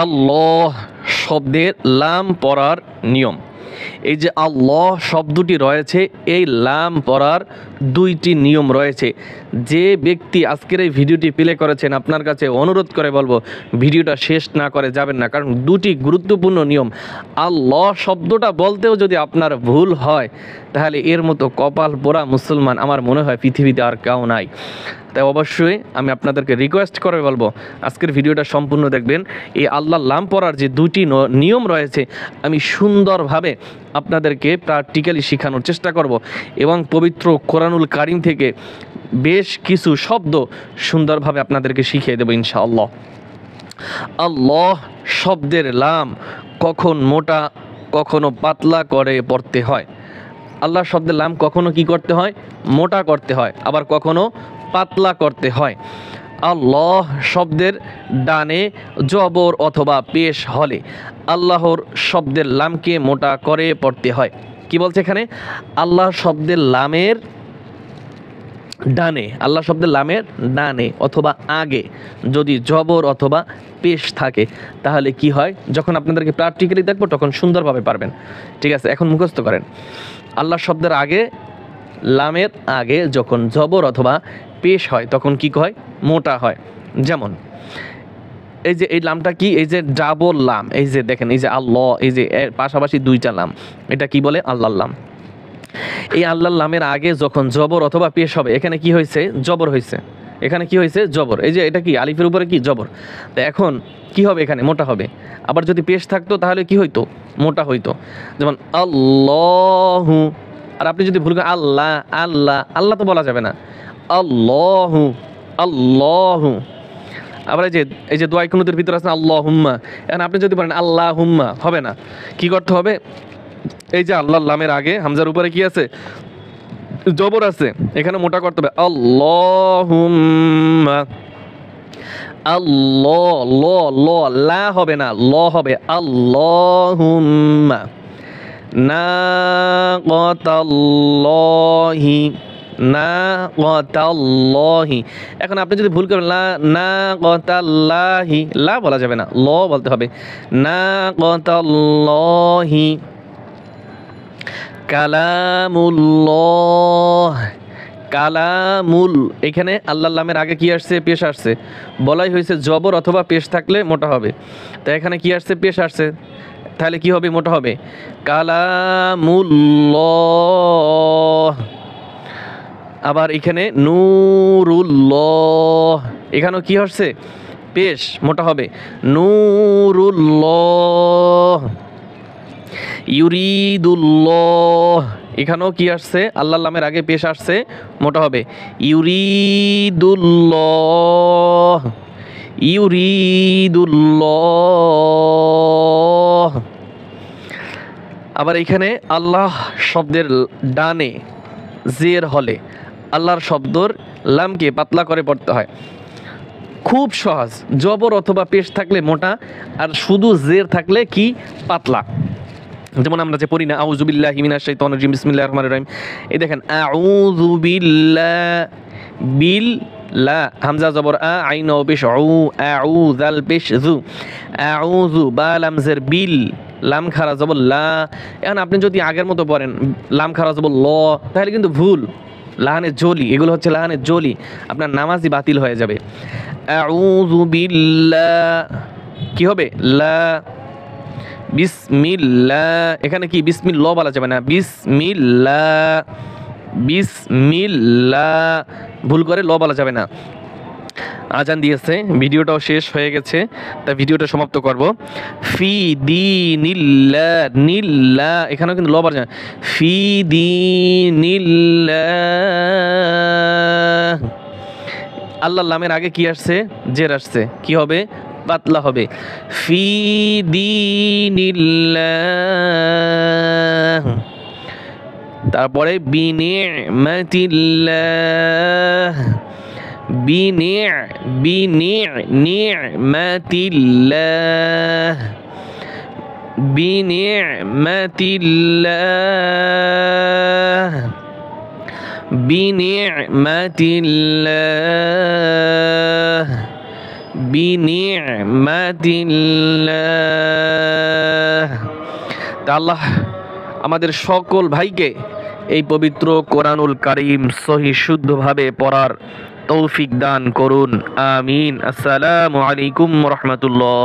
আল্লাহ শব্দের লাম পড়ার নিয়ম। এই যে আল্লাহ শব্দটি রয়েছে, এই লাম পড়ার দুইটি নিয়ম রয়েছে। যে ব্যক্তি আজকের এই ভিডিওটি প্লে করেছেন, আপনার কাছে অনুরোধ করে বলবো ভিডিওটা শেষ না করে যাবেন না, কারণ দুটি গুরুত্বপূর্ণ নিয়ম। আল্লাহ শব্দটা বলতেও যদি আপনার ভুল হয়, তাহলে এর মতো কপাল পোড়া মুসলমান আমার মনে হয় পৃথিবীতে আর কেউ নাই। তাই অবশ্যই আমি আপনাদেরকে রিকোয়েস্ট করে বলবো আজকের ভিডিওটা সম্পূর্ণ দেখবেন। এই আল্লাহর লাম পড়ার যে দুটি নিয়ম রয়েছে, আমি সুন্দরভাবে আপনাদেরকে প্র্যাকটিক্যালি শেখানোর চেষ্টা করব এবং পবিত্র কোরআনুল কারীম থেকে বেশ কিছু শব্দ সুন্দরভাবে আপনাদেরকে শিখিয়ে দেবো ইনশাআল্লাহ। আল্লাহ শব্দের লাম কখন মোটা কখনো পাতলা করে পড়তে হয়। আল্লাহ শব্দের লাম কখনো কি করতে হয়? মোটা করতে হয়, আবার কখনো পাতলা করতে হয়। আল্লাহ শব্দের ডানে জবর অথবা পেশ হলে আল্লাহর শব্দের লামকে মোটা করে পড়তে হয়। কি বলছে এখানে? আল্লাহ শব্দের লামের ডানে, আল্লাহ শব্দের লামের ডানে অথবা আগে যদি জবর অথবা পেশ থাকে, তাহলে কি হয়? যখন আপনাদেরকে প্র্যাকটিক্যালি দেখবো তখন সুন্দরভাবে পারবেন। ঠিক আছে, এখন মুখস্থ করেন। আল্লাহ শব্দের আগে, লামের আগে যখন জবর অথবা পেশ হয় তখন কি হয়? মোটা হয়। যেমন এই যে এই লামটা কি? এই যে ডাবল লাম, এই যে দেখেন, এই যে আল্লাহ, এই যে এর পাশাপাশি দুইটা লাম, এটা কি বলে? আল্লাহর লাম। এই আল্লাহর লামের আগে যখন জবর অথবা পেশ হবে, এখানে কি হয়েছে? জবর হয়েছে। এখানে কি হয়েছে? জবর। এই যে এটা কি? আলিফের উপরে কি? জবর। তো এখন কি হবে? এখানে মোটা হবে। আবার যদি পেশ থাকতো তাহলে কি হইতো? মোটা হইতো। যেমন আল্লাহু। আর আপনি যদি ভুল করেন আল্লাহ, আল্লাহ, আল্লাহ তো বলা যাবে না, আল্লাহু, আল্লাহু। আবার এই যে দোয়া কুনুতের ভিতরে আছে আল্লাহুম্মা, এখন আপনি যদি বলেন আল্লাহুম্মা, হবে না। কি করতে হবে? এই যে আল্লাহর লামের আগে হামজার উপরে কি আছে? জবর আছে, এখানে মোটা করতে হবে। আল্লাহুম্মা, আল্লাহ, ল ল, লা হবে না, ল হবে। আল্লাহুম্মা নাকাতাল্লাহি, নাকাতাল্লাহি। এখন আপনি যদি ভুল করেন লা, নাকাতাল্লাহি, লা বলা যাবে না, ল বলতে হবে। নাকাতাল্লাহি। কালামুল্লাহ, কালামুল, এখানে আল্লাহর লামের আগে কি আসছে? পেশ আসছে। বলাই হয়েছে জবর অথবা পেশ থাকলে মোটা হবে। তো এখানে কি আসছে? পেশ আসছে, তাহলে কি হবে? মোটা হবে। কালামুল্লাহ। আবার এখানে নূরুল্লাহ, এখানেও কি হচ্ছে? পেশ, মোটা হবে। নূরুল্লাহ। ইউরিদুল্লাহ, এখানেও কি আসছে? আল্লাহর লামের আগে পেশ আসছে, মোটা হবে। ইউরিদুল্লাহ, ইউরিদুল্লাহ। আবার এখানে আল্লাহ শব্দের ডানে জের হলে আল্লাহর শব্দর লামকে পাতলা করে পড়তে হয়। খুব সহজ। জবর অথবা পেশ থাকলে মোটা, আর শুধু জের থাকলে কি? পাতলা। যেমন আমরা যে পড়ি না আউযু বিল্লাহি মিনাশ শাইতানির রাজিম বিসমিল্লাহির রহমানির রহিম, এই দেখেন আউযু বিল্লা, হামজা জবর আ, আইন ও পেশ উ, আউযাল পেশ যু, আউযু, বা লাম জের বিল, লাম খারা জবর লা। এখন আপনি যদি আগের মতো পড়েন লাম খারা জবর ল, তাহলে কিন্তু ভুল। লাহানের জলি, এগুলো হচ্ছে লাহানের জলি, আপনার নামাজই বাতিল হয়ে যাবে। আউযু বিল্লাহ, কি হবে? লা। বিসমিল্লাহ, এখানে কি? বিসমিল্লাহ বলা যাবে না, বিসমিল্লাহ, বিসমিল্লাহ, ভুল করে ল বলা যাবে না। আজান দিয়েছে, ভিডিওটাও শেষ হয়ে গেছে, তাই ভিডিওটা সমাপ্ত করব। ফি দীনিল্লাহ, নিল্লাহ, এখানেও কিন্তু ল বলা যাবে না। ফি দীনিল্লাহ, আল্লাহর লামের আগে কি আসছে? জের আসছে, কি হবে? পাতলা হবে। ফি দীনিল্লাহ। তারপরে বিনিমাতিল্লাহ, বিনিমাতিল্লাহ, বিনিমাতিল্লাহ, বিনিমাতিল্লাহ, বিনি'মাতিল্লাহ। তা আল্লাহ আমাদের সকল ভাইকে এই পবিত্র কোরআনুল কারীম সহি শুদ্ধভাবে পড়ার তৌফিক দান করুন, আমিন। আসসালামু আলাইকুম ওয়া রাহমাতুল্লাহ।